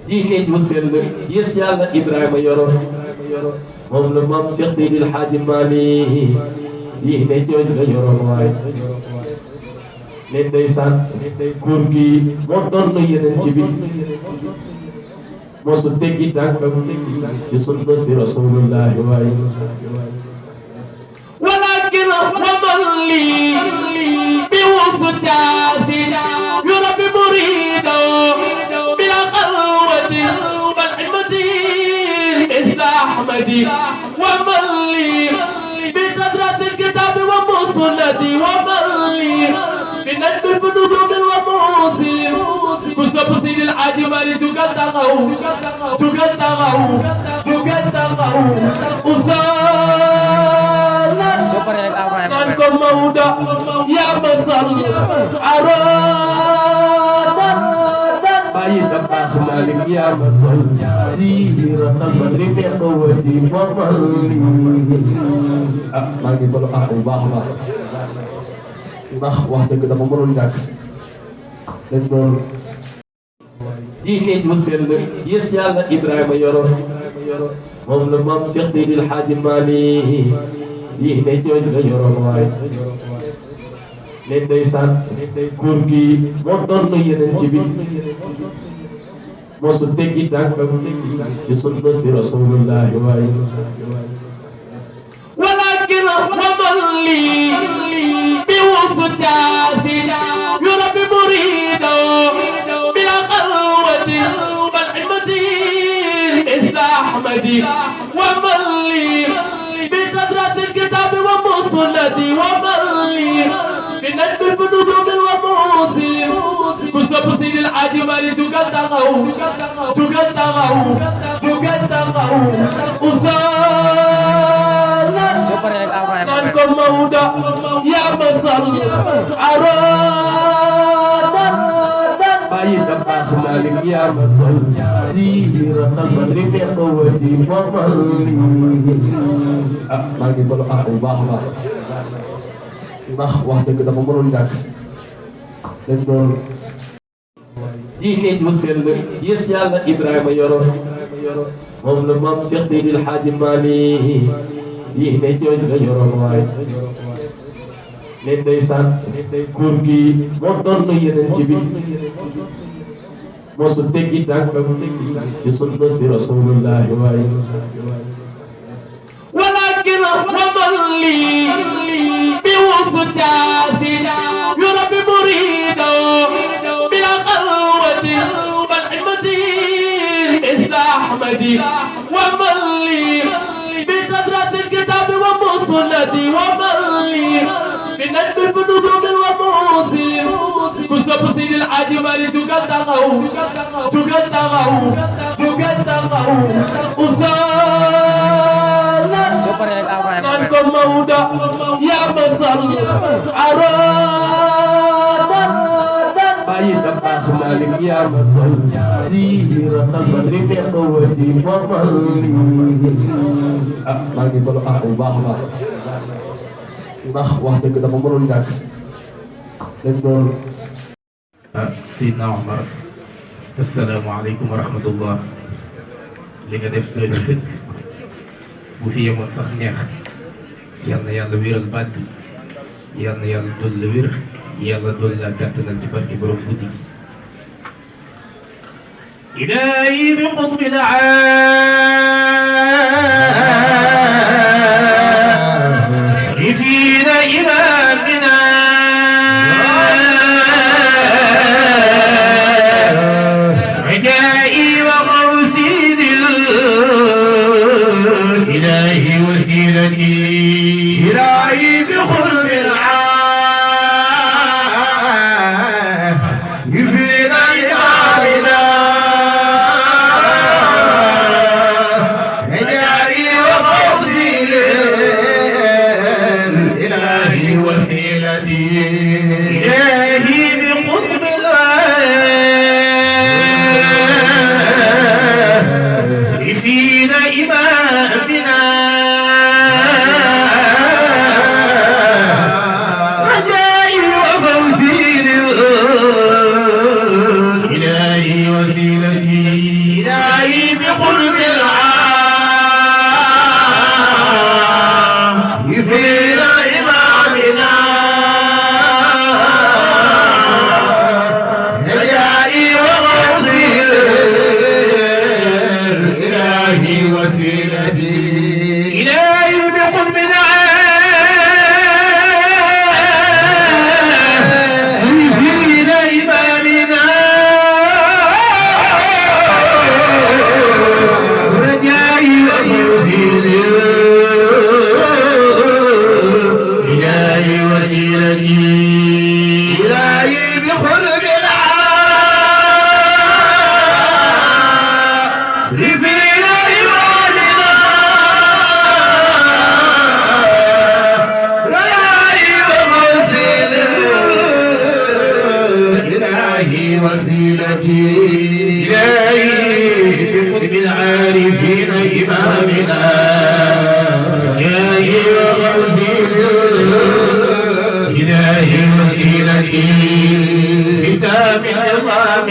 diine ju sell yéen Yàlla Ibrahima yoro moom la maam Cheikh Seydil Hadji Malick diine jooju la yoro waay ne ndeysaan góor gi moo doon yeneen ci bi mosu teggi tànkam ci sunna si rasulullahi waay walakin xamal li bi wusu jaasi yurabbi murido bila xalwati bal himati isla ahmadi wa man li bi qadrati alkitabi wa musnadi wa man li bi najmi alfunudumi wa muslim ku sopp Seydil Hadji Malick dugal taxaw usala nan ko mawda ya masal arada bayi dabaax Malick ya masal siratal badri bi xawati famali maa ngi bolo bu baax ndax wax dëgg dafa mënoon ñàkk dañ doon diine ju sell yéen Yàlla Ibrahima yoro moom la maam Cheikh Seydil Hadji Malick diine jooju la yoro waay ne ndeysaan góor gi moo doon yeneen ci bi mosu teggi tànkam ci sunna si rasulullahi waay walakin xamal li bi wusu jaasi yurabbi murido bila xalwati bal himati isla ahmadi wa man li bi qadrati alkitabi wa musnadi wa man li bi najmi alfunudumi wa muslim ku sopp Seydil Hadji Malick dugal taxaw usala nan ko mawda ya masal arada bayi dabaax Malick ya masal siratal badri bi xawati famali maa ngi bolo bu baax ndax wax dëgg dafa mënoon ñàkk dañ doon diine ju sell yéen Yàlla Ibrahima yoro moom la maam Cheikh Seydil Hadji Malick diine jooju la yoro waay ne ndeysaan góor gi moo doon yeneen ci bi mosu teggi tànkam ci sunna si rasulullahi waay walakin xamal li bi wusu jaasi yurabbi murido bila xalwati bal himati isla ahmadi wa man li bi qadrati alkitabi wa musnadi wa man li bi najmi alfunudumi wa muslim ku sopp Seydil Hadji Malick dugal taxaw usala nan ko mawda ya masal arada bayi dabaax Malick ya masal siratal badri bi xawati famali maa ngi bolo bu baax ndax wax dëgg dafa mënoon ñàkk dañ doon Seydina Omar asalaamaaleykum wa rahmatullah li nga def doy na sëkk bu fi yemoon sax neex yal na yàlla wéral baat bi yal na yàlla dolli la wér yàlla dolli la kàttanal ci barke borom guddi gi ilaahi bi qutbil aarifiina imaamina إلهي بخلق يفيد إمامنا إلهي وقوسي إلهي وسيلتي إلهي بقطب يفيد إمامنا إلهي وسيلتي إلهي بقرب عارفين إمامنا رجائي ومرسل إلهي وسيلتي إلهي بقرب عارفين إمامنا رجائي ومرسل إلهي وسيلتي إلهي بقرب العارفين إمامنا إلهي ومرسل إلهي وسيلتي كتاب النظام